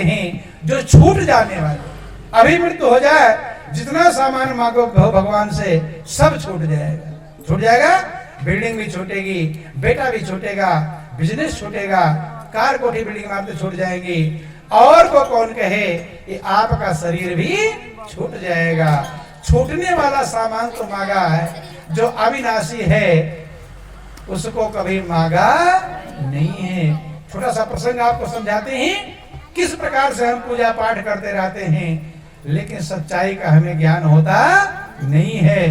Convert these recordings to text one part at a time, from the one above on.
हैं जो छूट जाने वाले। अभी मृत्यु हो जाए, जितना सामान मांगो भगवान से सब छूट जाएगा। छूट जाएगा, बिल्डिंग भी छूटेगी, बेटा भी छूटेगा, बिजनेस छूटेगा, कार कोठी बिल्डिंग मारते छूट जाएंगी। और को कौन कहे कि आपका शरीर भी छूट जाएगा। छूटने वाला सामान तो मांगा है, जो अविनाशी है उसको कभी मांगा नहीं है। छोटा सा प्रसंग आपको समझाते हैं किस प्रकार से हम पूजा पाठ करते रहते हैं, लेकिन सच्चाई का हमें ज्ञान होता नहीं है,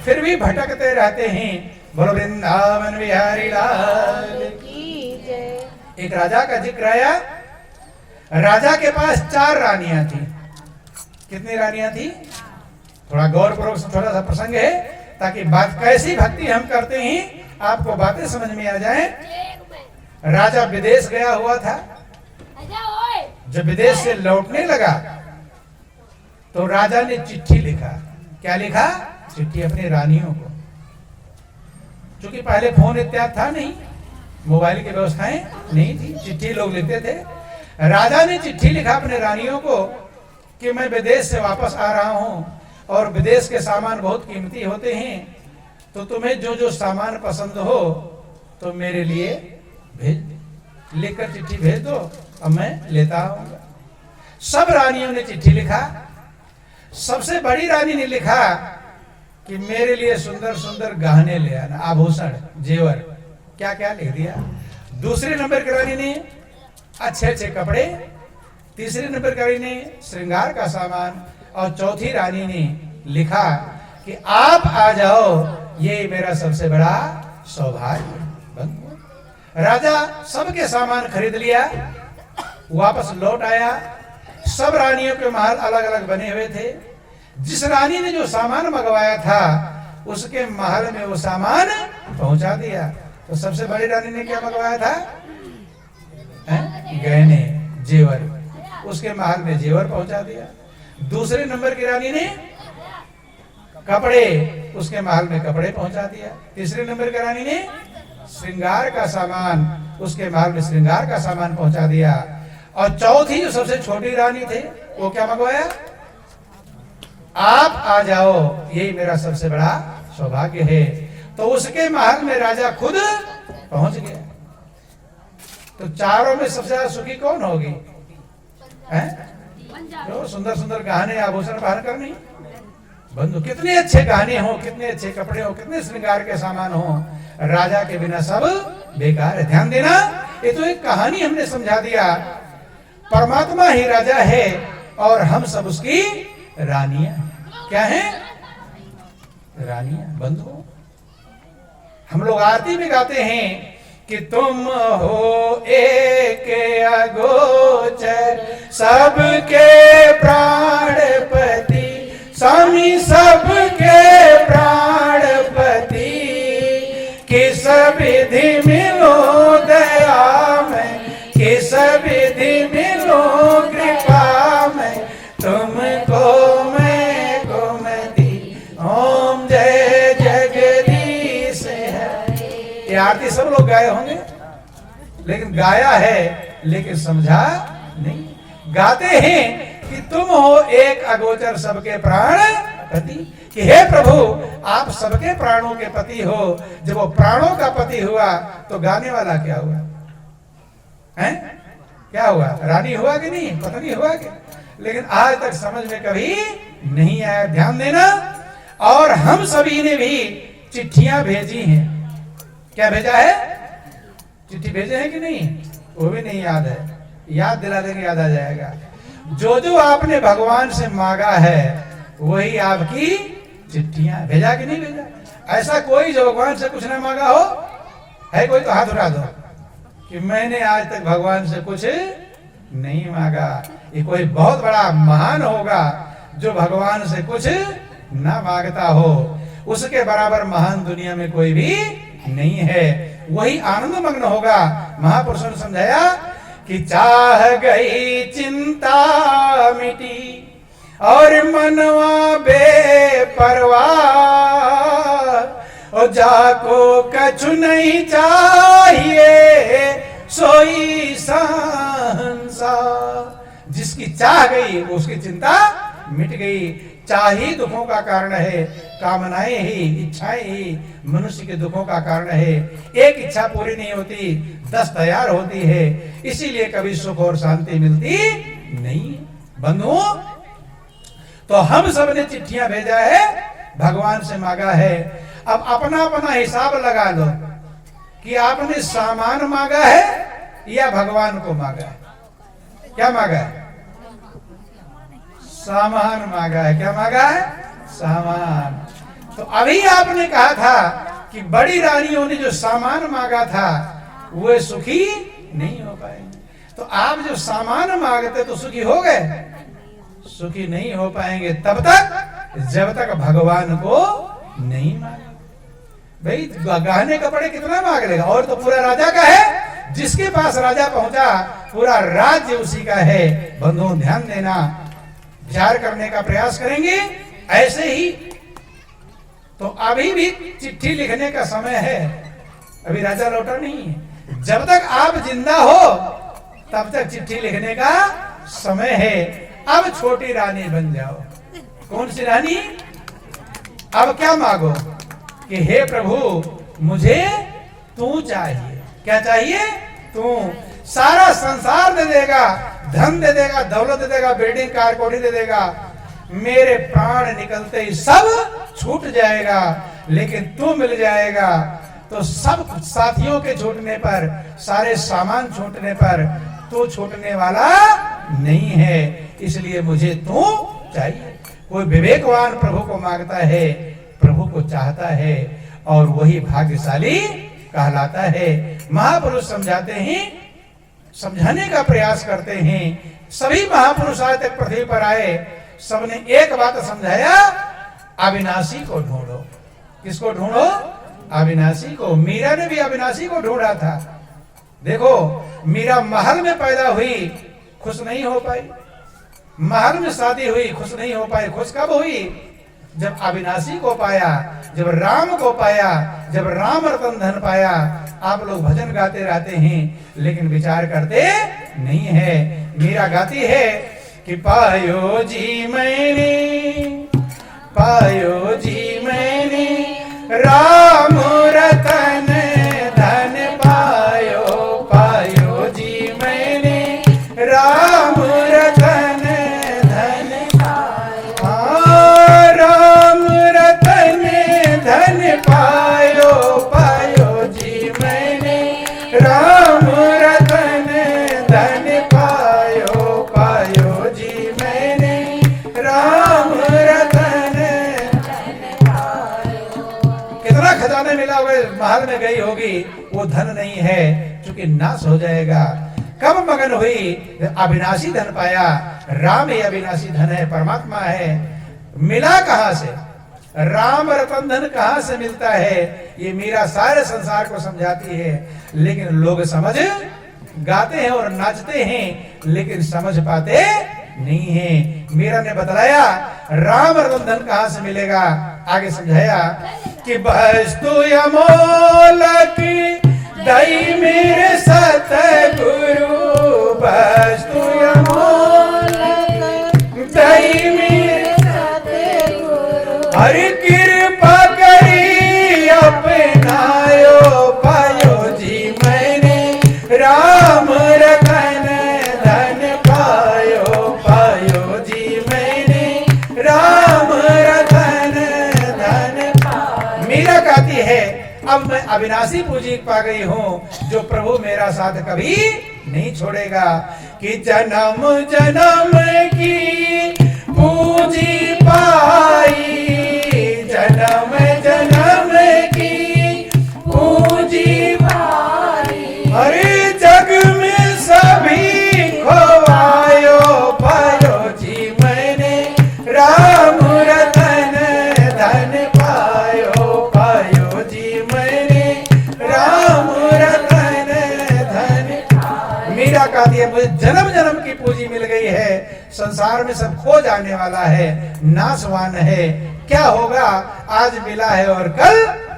फिर भी भटकते रहते हैं। बोलो वृंदावन बिहारी लाल की जय। एक राजा का जिक्र आया। राजा के पास 4 रानियां थी। कितनी रानियां थी? थोड़ा गौरपूर्वक थोड़ा सा प्रसंग है, ताकि बात कैसी भक्ति हम करते हैं आपको बातें समझ में आ जाए। राजा विदेश गया हुआ था। जब विदेश से लौटने लगा तो राजा ने चिट्ठी लिखा। क्या लिखा? चिट्ठी अपनी रानियों को। क्योंकि पहले फोन इत्यादि था नहीं, मोबाइल की व्यवस्थाएं नहीं थी, चिट्ठी लोग लिखते थे। राजा ने चिट्ठी लिखा अपने रानियों को कि मैं विदेश से वापस आ रहा हूं और विदेश के सामान बहुत कीमती होते हैं, तो तुम्हें जो जो सामान पसंद हो तो मेरे लिए भेज, लेकर चिट्ठी भेज दो, अब मैं लेता आऊंगा। सब रानियों ने चिट्ठी लिखा। सबसे बड़ी रानी ने लिखा कि मेरे लिए सुंदर सुंदर गहने ले आना, आभूषण, जेवर, क्या क्या लिख दिया। दूसरे नंबर की रानी ने अच्छे अच्छे कपड़े, तीसरे नंबर की रानी ने श्रृंगार का सामान, और चौथी रानी ने लिखा कि आप आ जाओ, ये मेरा सबसे बड़ा सौभाग्य। राजा सबके सामान खरीद लिया, वापस लौट आया। सब रानियों के महल अलग अलग बने हुए थे। जिस रानी ने जो सामान मंगवाया था उसके महल में वो सामान पहुंचा दिया। तो सबसे बड़ी रानी ने क्या मंगवाया था? गहने, जेवर, उसके महल में जेवर पहुंचा दिया। दूसरे नंबर की रानी ने कपड़े, उसके महल में कपड़े पहुंचा दिया। तीसरे नंबर की रानी ने श्रृंगार का सामान, उसके महल में श्रृंगार का सामान पहुंचा दिया। और चौथी जो सबसे छोटी रानी थे, वो क्या मंगवाया? आप आ जाओ, यही मेरा सबसे बड़ा सौभाग्य है। तो उसके महल में राजा खुद पहुंच गया। तो चारों में सबसे ज्यादा सुखी कौन होगी? जो सुंदर सुंदर गहने आभूषण पहन कर नहीं। बंधु, कितने अच्छे गहने हो, कितने अच्छे कपड़े हो, कितने श्रृंगार के सामान हो, राजा के बिना सब बेकार है। ध्यान देना, ये तो एक कहानी हमने समझा दिया। परमात्मा ही राजा है और हम सब उसकी रानियां। क्या है? रानियां। बंधु, हम लोग आरती में गाते हैं कि तुम हो एक अगोचर सबके प्राणपति, स्वामी सबके प्राणपति, किस विधि मिलो दया में, किस विधि मिलो कृपा में, तुमको मैं कुमति ओम जय जगदीश हरि। ये आरती सब लोग गाए होंगे, लेकिन गाया है लेकिन समझा नहीं। गाते हैं कि तुम हो एक अगोचर सबके प्राण पति, कि हे प्रभु आप सबके प्राणों के पति हो। जब वो प्राणों का पति हुआ तो गाने वाला क्या हुआ? हैं? क्या हुआ? रानी हुआ कि नहीं? पत्नी हुआ कि? लेकिन आज तक समझ में कभी नहीं आया। ध्यान देना। और हम सभी ने भी चिट्ठियां भेजी हैं। क्या भेजा है? चिट्ठी भेजे हैं कि नहीं? वो भी नहीं याद है। याद दिला देंगे, याद आ जाएगा। जो जो आपने भगवान से मांगा है वही आपकी चिट्ठियां। भेजा कि नहीं भेजा? ऐसा कोई जो भगवान से कुछ ना मांगा हो है कोई? तो हाथ उठा दो कि मैंने आज तक भगवान से कुछ नहीं मांगा। ये कोई बहुत बड़ा महान होगा जो भगवान से कुछ ना मांगता हो। उसके बराबर महान दुनिया में कोई भी नहीं है। वही आनंद मग्न होगा। महापुरुषों ने समझाया कि चाह गई चिंता मिटी और मनवा बेपरवाह, और जाको कछु नहीं चाहिए सोई संसार। जिस जिसकी चाह गई उसकी चिंता मिट गई। चाह ही दुखों का कारण है, कामनाएं ही, इच्छाएं ही मनुष्य के दुखों का कारण है। एक इच्छा पूरी नहीं होती, 10 तैयार होती है, इसीलिए कभी सुख और शांति मिलती नहीं। बंधु, तो हम सब ने चिट्ठियां भेजा है, भगवान से मांगा है। अब अपना अपना हिसाब लगा लो कि आपने सामान मांगा है या भगवान को मांगा है। क्या मांगा है? सामान मांगा है। क्या मांगा है? सामान। तो अभी आपने कहा था कि बड़ी रानियों ने जो सामान मांगा था वो सुखी नहीं हो पाएंगे। तो आप जो सामान मांगते तो सुखी हो गए? सुखी नहीं हो पाएंगे तब तक जब तक भगवान को नहीं मांगे। भाई गहने कपड़े कितना मांग लेगा? और तो पूरा राजा का है, जिसके पास राजा पहुंचा पूरा राज्य उसी का है। बंधुओं ध्यान देना, विचार करने का प्रयास करेंगे। ऐसे ही तो अभी भी चिट्ठी लिखने का समय है, अभी राजा लौटा नहीं है। जब तक आप जिंदा हो तब तक चिट्ठी लिखने का समय है। अब छोटी रानी बन जाओ। कौन सी रानी? अब क्या मांगो कि हे प्रभु मुझे तू चाहिए। क्या चाहिए? तू। सारा संसार दे देगा, धन दे देगा, दौलत दे देगा, बिल्डिंग कार कोठी दे देगा, मेरे प्राण निकलते ही सब छूट जाएगा, लेकिन तू मिल जाएगा। तो सब साथियों के छूटने पर, सारे सामान छूटने पर तू छूटने वाला नहीं है, इसलिए मुझे तू चाहिए। कोई विवेकवान प्रभु को मांगता है, प्रभु को चाहता है, और वही भाग्यशाली कहलाता है। महापुरुष समझाते हैं, समझाने का प्रयास करते हैं। सभी महापुरुष आज तक पृथ्वी पर आए, सबने एक बात समझाया, अविनाशी को ढूंढो। किसको ढूंढो? अविनाशी को। मीरा ने भी अविनाशी को ढूंढा था। देखो, मीरा महल में पैदा हुई, खुश नहीं हो पाई। महल में शादी हुई, खुश नहीं हो पाई। खुश कब हुई? जब अविनाशी को पाया, जब राम को पाया, जब राम रतन धन पाया। आप लोग भजन गाते रहते हैं, लेकिन विचार करते नहीं है। मीरा गाती है कि पायो जी मैंने, पायो जी मैंने राम रतन धन पायो, पायो जी मैंने राम रतन धन पायो, राम रतन धन पायो, पायो जी मैंने राम रतन धन पायो, पायो जी मैंने राम रतन धन पायो। कितना खजाना मिला हुआ महल में गई होगी, वो धन नहीं है, चूंकि नाश हो जाएगा। कब मगन हुई? अविनाशी धन पाया। राम ही अविनाशी धन है, परमात्मा है। मिला कहां से? राम रतन धन कहां से मिलता है? ये मीरा सारे संसार को समझाती है, लेकिन लोग समझ गाते हैं और नाचते हैं, लेकिन समझ पाते नहीं है। मीरा ने बतलाया राम रतन धन कहां से मिलेगा। आगे समझाया कि वस्तु अमोलक दई मेरे सतगुरु, वस्तु अमोलक दई मेरे सतगुरु, हरि कृपा करी अपनायो, पायो जी मैंने राम रतन धन पायो, पायो जी मैंने राम रतन धन पायो। मीरा कहती है अब मैं अविनाशी पूजी पा गई हूं, जो प्रभु मेरा साथ कभी नहीं छोड़ेगा। कि जन्म जन्म की पूजी पाई, जन्म जन्म की पूजी पाई, हरे जग में सभी खोवायो, पायो जी मैंने राम रतन धन पायो, पायो जी मैंने राम रतन धन पायो। मीरा कहती है मुझे जन्म जन्म की पूंजी मिल गई है, संसार में सब खो जाने वाला है, नाशवान है। क्या होगा? आज मिला है और कल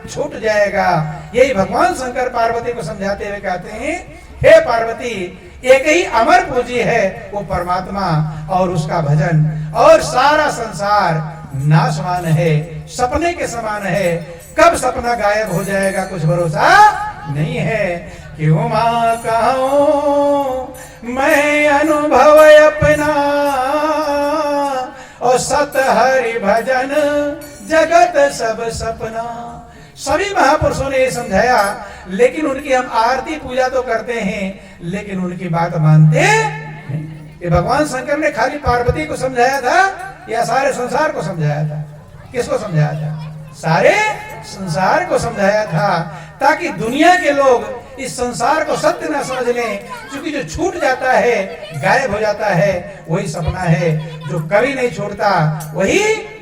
छूट जाएगा। यही भगवान शंकर पार्वती को समझाते हुए कहते हैं, हे पार्वती, एक ही अमर पूजी है वो परमात्मा और उसका भजन, और सारा संसार नाशवान है, सपने के समान है। कब सपना गायब हो जाएगा कुछ भरोसा नहीं है। कि उमा कहूं मैं अनुभव अपना, और सत हरि भजन जगत सब सपना। सभी महापुरुषों ने ये समझाया, लेकिन उनकी हम आरती पूजा तो करते हैं, लेकिन उनकी बात मानते नहीं। ये भगवान शंकर ने खाली पार्वती को समझाया था या सारे संसार को समझाया था? किसको समझाया था? सारे संसार को समझाया था, ताकि दुनिया के लोग इस संसार को सत्य न समझ लें। क्योंकि जो छूट जाता है, गायब हो जाता है, वही सपना है। जो कभी नहीं छोड़ता वही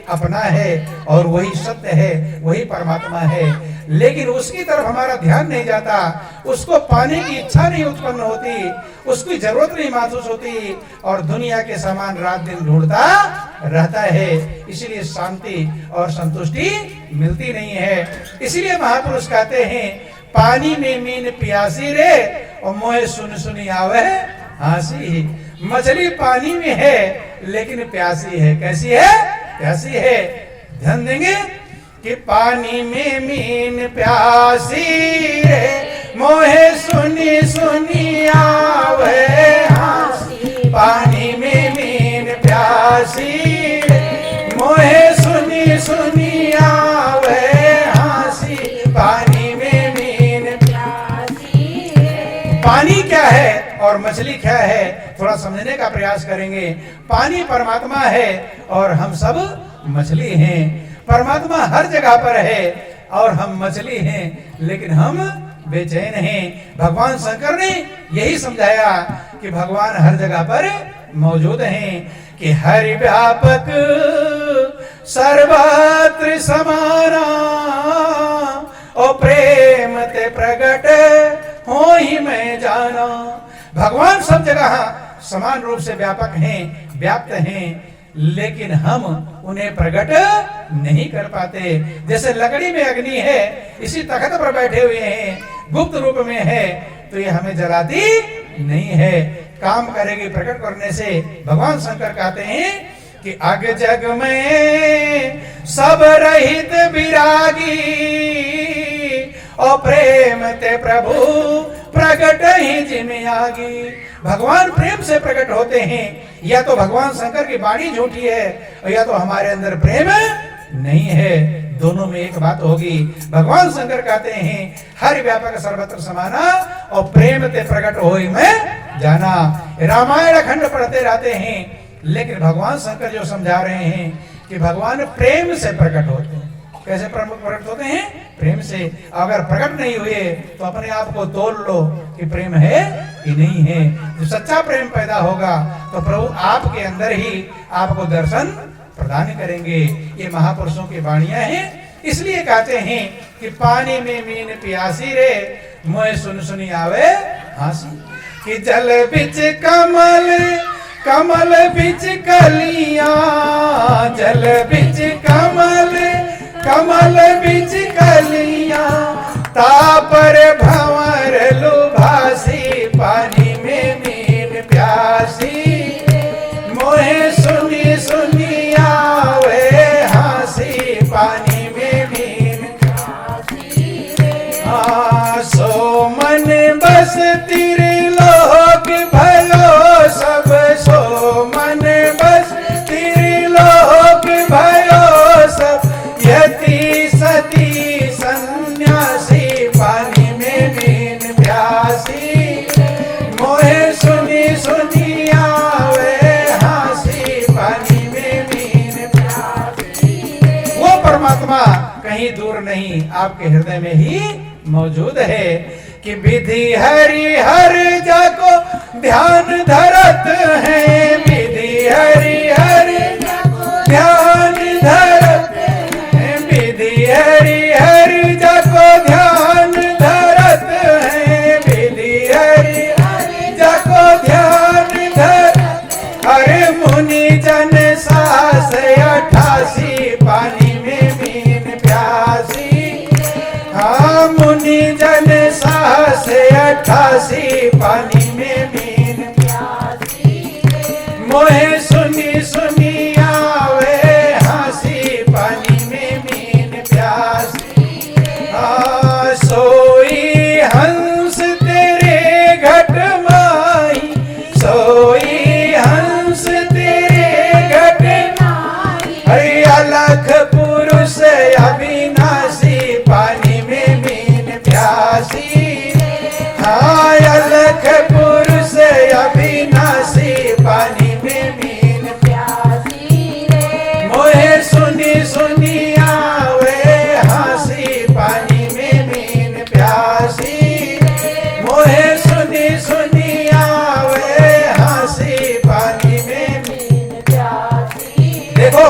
अपना है, और वही सत्य है, वही परमात्मा है। लेकिन उसकी तरफ हमारा ध्यान नहीं जाता, उसको पाने की इच्छा नहीं उत्पन्न होती, उसकी जरूरत नहीं महसूस होती, और दुनिया के सामान रात दिन ढूंढता रहता है। इसलिए शांति और संतुष्टि मिलती नहीं है। इसलिए महापुरुष कहते हैं, पानी में मीन प्यासी रे, और मोहे सुन सुनी आवे हंसी। मछली पानी में है लेकिन प्यासी है। कैसी है? प्यासी है। ध्यान देंगे कि पानी में मीन प्यासी रे, मोहे सुनी सुनी आवे हंसी। पानी में मीन प्यासी रे, मोहे सुनी सुनी आवे हंसी। पानी में मीन प्यासी रे। पानी क्या है और मछली क्या है, थोड़ा समझने का प्रयास करेंगे। पानी परमात्मा है और हम सब मछली हैं। परमात्मा हर जगह पर है और हम मछली हैं, लेकिन हम बेचैन हैं। भगवान शंकर ने यही समझाया कि भगवान हर जगह पर मौजूद हैं, कि हरि व्यापक सर्वत्र समाना, और प्रेम ते प्रगट हो ही मैं जाना। भगवान सब जगह समान रूप से व्यापक हैं, व्याप्त हैं, लेकिन हम उन्हें प्रकट नहीं कर पाते। जैसे लकड़ी में अग्नि है, इसी तख्त पर बैठे हुए हैं, गुप्त रूप में है, तो ये हमें जलाती नहीं है। काम करेगी प्रकट करने से। भगवान शंकर कहते हैं कि अग जग में सब रहित विरागी, और प्रेम ते प्रभु प्रकट ही जिमियागी। भगवान प्रेम से प्रकट होते हैं। या तो भगवान शंकर की वाणी झूठी है, और या तो हमारे अंदर प्रेम नहीं है। दोनों में एक बात होगी। भगवान शंकर कहते हैं, हर व्यापक सर्वत्र समाना, और प्रेम ते प्रकट हो ही मैं जाना। रामायण खंड पढ़ते रहते हैं, लेकिन भगवान शंकर जो समझा रहे हैं कि भगवान प्रेम से प्रकट होते हैं। कैसे प्रकट होते हैं? प्रेम से। अगर प्रकट नहीं हुए तो अपने आप को तोल लो कि प्रेम है कि नहीं है। जो सच्चा प्रेम पैदा होगा तो प्रभु आपके अंदर ही आपको दर्शन प्रदान करेंगे। ये महापुरुषों की वाणियां हैं। इसलिए कहते हैं कि पानी में मीन प्यासी रे, मोहे सुन सुनी आवे हंसी। कि जल बिच कमल, कमल बिच कलियां, जल बिच कमल, कमल बिच कलियां, तापर भंवर लुभासी। पानी में मीन प्यासी, मोहे सुनी सुनी आवे हंसी। पानी में मीन प्यासी रे, सो मन बस त्रिलोक भयो सब। सो मन बस त्रिलोक भयो सब, यति सती सन्यासी। पानी में मीन प्यासी, मोहे सुनी सुनी आवे हंसी। पानी में मीन प्यासी। वो परमात्मा कहीं दूर नहीं, आपके हृदय में ही मौजूद है। कि विधि हरि हर जाको ध्यान धरत है। विधि हरि हर ध्यान धरत है। विधि हरि हर जाको ध्यान धरत है। विधि हरि जाको ध्यान धरत। हरे मुनि जन सास 88, पानी में मीन प्यासी। हाँ मुनि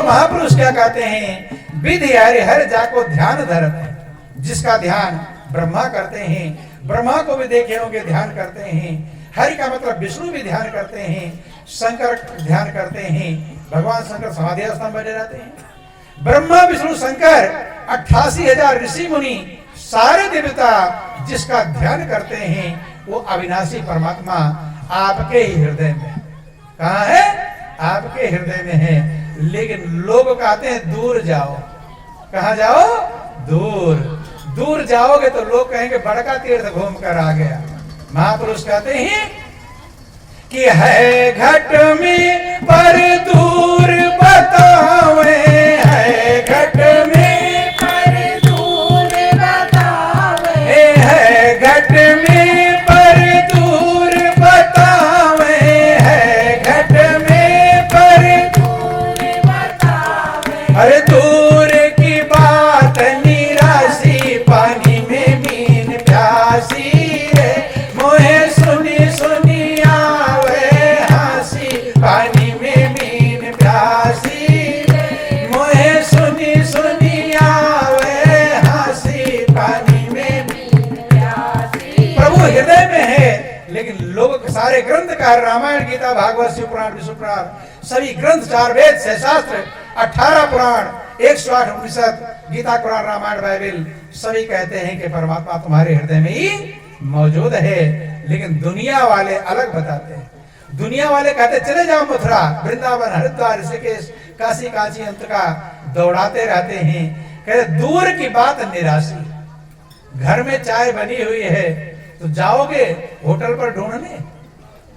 महापुरुष क्या कहते हैं, विधि हरि हर जाको ध्यान धरत है। जिसका ध्यान ब्रह्मा करते हैं, ब्रह्मा को भी देखे होंगे ध्यान करते हैं, हरि का मतलब विष्णु भी ध्यान करते हैं, शंकर ध्यान करते हैं, भगवान शंकर समाधि अवस्था में बैठे रहते हैं। ब्रह्मा विष्णु शंकर 88,000 ऋषि मुनि सारे देवता जिसका ध्यान करते हैं वो अविनाशी परमात्मा आपके ही हृदय में। कहाँ है? आपके हृदय में है। लेकिन लोग कहते हैं दूर जाओ। कहाँ जाओ? दूर। दूर जाओगे तो लोग कहेंगे बड़का तीर्थ घूम कर आ गया। महापुरुष कहते हैं कि है घट में पर दूर बतावे, है घट में पर दूर बतावे, है घट में पर दूर बतावे, है घट में पर दूर बतावे। अरे दूर की बात निराशी, पानी में मीन प्यासी रे, मोहे सुनी सुनी पानी में मीन प्यासी, मोहे सुनी सुनी आवे हंसी, पानी में मीन प्यासी। प्रभु हृदय में है, लेकिन लोग सारे ग्रंथकार रामायण गीता भागवत शिव पुराण विष्णु पुराण सभी ग्रंथ 4 वेद 6 शास्त्र 18 पुराण 108 उपनिषद गीता पुराण रामायण बाइबल सभी कहते हैं कि परमात्मा तुम्हारे हृदय में ही मौजूद है। लेकिन दुनिया वाले अलग बताते हैं। दुनिया वाले कहते चले जाओ मथुरा वृंदावन हरिद्वार ऋषिकेश काशी काशी अंत का दौड़ाते रहते हैं। कहते दूर की बात निराशी, घर में चाय बनी हुई है तो जाओगे होटल पर ढूंढने,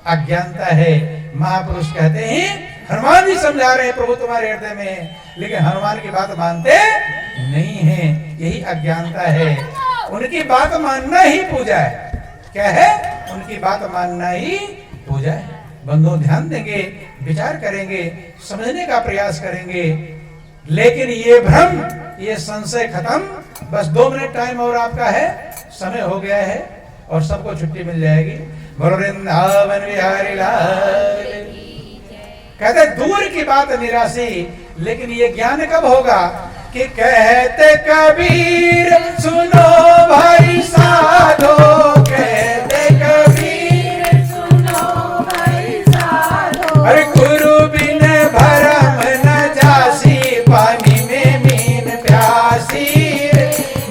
अज्ञानता है। महापुरुष कहते हैं, हनुमान जी समझा रहे हैं प्रभु तुम्हारे हृदय में है, लेकिन हनुमान की बात मानते नहीं है। यही अज्ञानता है। उनकी बात मानना ही पूजा है। क्या है? उनकी बात मानना ही पूजा है। बंधु ध्यान देंगे, विचार करेंगे, समझने का प्रयास करेंगे। लेकिन ये भ्रम, ये संशय खत्म। बस 2 मिनट टाइम और आपका है, समय हो गया है और सबको छुट्टी मिल जाएगी। बोलो वृंदावन बिहारी लाल। कहते दूर की बात निराशी, लेकिन ये ज्ञान कब होगा कि कहते कबीर सुनो भाई साधो, कहते कबीर सुनो भाई साधो, अरे गुरु बिन भरम न जासी, पानी में मीन प्यासी,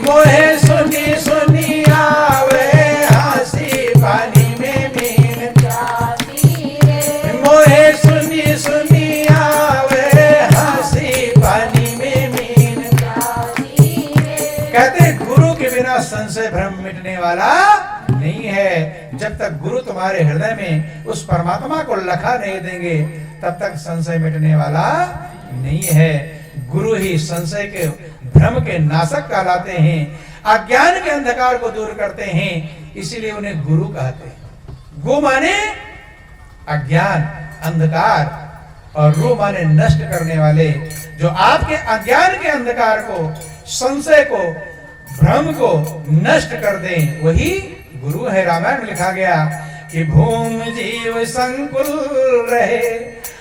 मोहे सुनी सुनी आवे हंसी, पानी में मीन प्यासी, मोहे सुनी सुनी आवे हंसी, पानी में मीन प्यासी। कहते गुरु के बिना संशय भ्रम मिटने वाला नहीं है। जब तक गुरु तुम्हारे हृदय में उस परमात्मा को लखा नहीं देंगे तब तक संशय मिटने वाला नहीं है। गुरु ही संशय के भ्रम के नाशक कहलाते हैं, अज्ञान के अंधकार को दूर करते हैं, इसीलिए उन्हें गुरु कहते हैं। गु माने अज्ञान अंधकार और रू माने नष्ट करने वाले। जो आपके अज्ञान के अंधकार को, संशय को, भ्रम को नष्ट कर दें, वही गुरु है। रामायण में लिखा गया कि भूम जीव संकुल रहे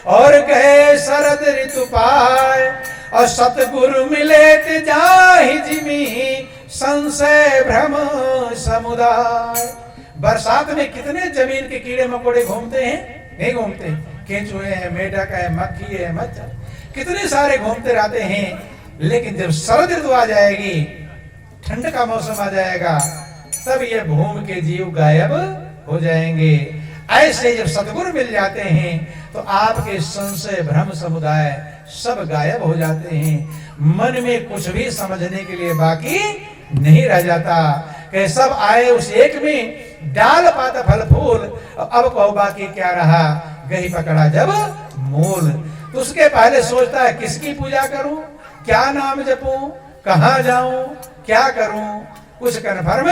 और कहे शरद ऋतु पाए, और सतगुरु मिले जाहि जिमी संशय भ्रम समुदाय। बरसात में कितने जमीन के कीड़े मकोड़े घूमते हैं? नहीं घूमते। केंचुए हैं, मेढक है, मक्खी है, मच्छर, कितने सारे घूमते रहते हैं। लेकिन जब शरद ऋतु आ जाएगी, ठंड का मौसम आ जाएगा, तब ये भूम के जीव गायब हो जाएंगे। ऐसे जब सद्गुरु मिल जाते हैं तो आपके संशय भ्रम समुदाय सब गायब हो जाते हैं। मन में कुछ भी समझने के लिए बाकी नहीं रह जाता कि सब आए उस एक में, डाल पात फल फूल, अब कहो बाकी क्या रहा, गही पकड़ा जब मूल। तो उसके पहले सोचता है किसकी पूजा करूं, क्या नाम जपूं, कहां जाऊं, क्या करूं, कुछ कन्फर्म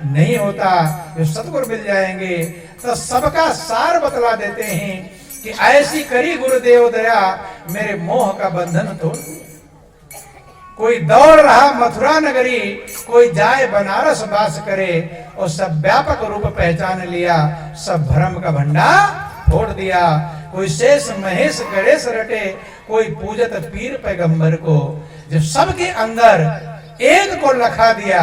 नहीं होता। जो सतगुरु मिल जाएंगे तो सबका सार बतला देते हैं कि ऐसी करी गुरुदेव दया, मेरे मोह का बंधन तोड़। कोई दौड़ रहा मथुरा नगरी, कोई जाए बनारस वास करे, और सब व्यापक रूप पहचान लिया, सब भ्रम का भंडार फोड़ दिया। कोई शेष महेश गणेश रटे, कोई पूजत पीर पैगंबर को। जब सबके अंदर एक को लखा दिया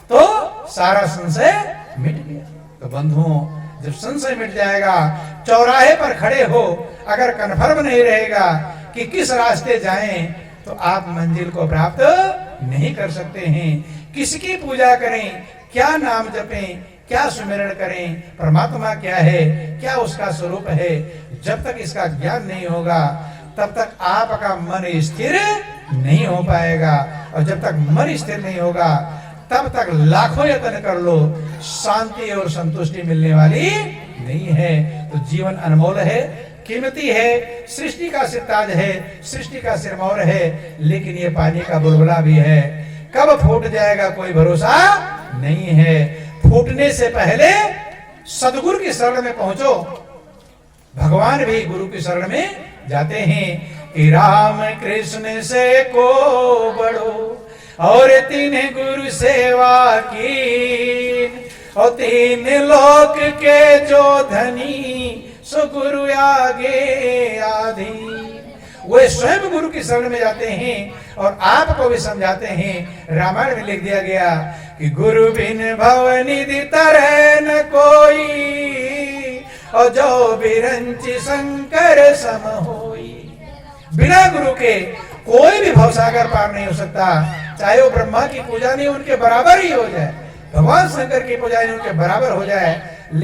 तो सारा संशय मिट गया। तो बंधुओं, जब संशय मिट जाएगा, चौराहे पर खड़े हो अगर कन्फर्म नहीं रहेगा कि किस रास्ते जाएं, तो आप मंजिल को प्राप्त नहीं कर सकते हैं। किसकी पूजा करें, क्या नाम जपें, क्या सुमिरन करें, परमात्मा क्या है, क्या उसका स्वरूप है, जब तक इसका ज्ञान नहीं होगा तब तक आपका मन स्थिर नहीं हो पाएगा। और जब तक मन स्थिर नहीं होगा तब तक लाखों यत्न कर लो, शांति और संतुष्टि मिलने वाली नहीं है। तो जीवन अनमोल है, कीमती है, सृष्टि का सिरताज है, सृष्टि का सिरमौर है, लेकिन ये पानी का बुलबुला भी है। कब फूट जाएगा कोई भरोसा नहीं है। फूटने से पहले सदगुरु की शरण में पहुंचो। भगवान भी गुरु की शरण में जाते हैं कि राम कृष्ण से को बड़ो और तीन गुरु सेवा की, और तीन लोक के जो धनी सो गुरु आगे आधी। वे स्वयं गुरु की शरण में जाते हैं और आपको भी समझाते हैं। रामायण में लिख दिया गया कि गुरु बिन भव निधि तरह न कोई, और जो बिरंची शंकर सम होई। बिना गुरु के कोई भी भवसागर पार नहीं हो सकता। चाहे वो ब्रह्मा की पूजा नहीं उनके बराबर ही हो जाए, भगवान शंकर की पूजा नहीं उनके बराबर हो जाए,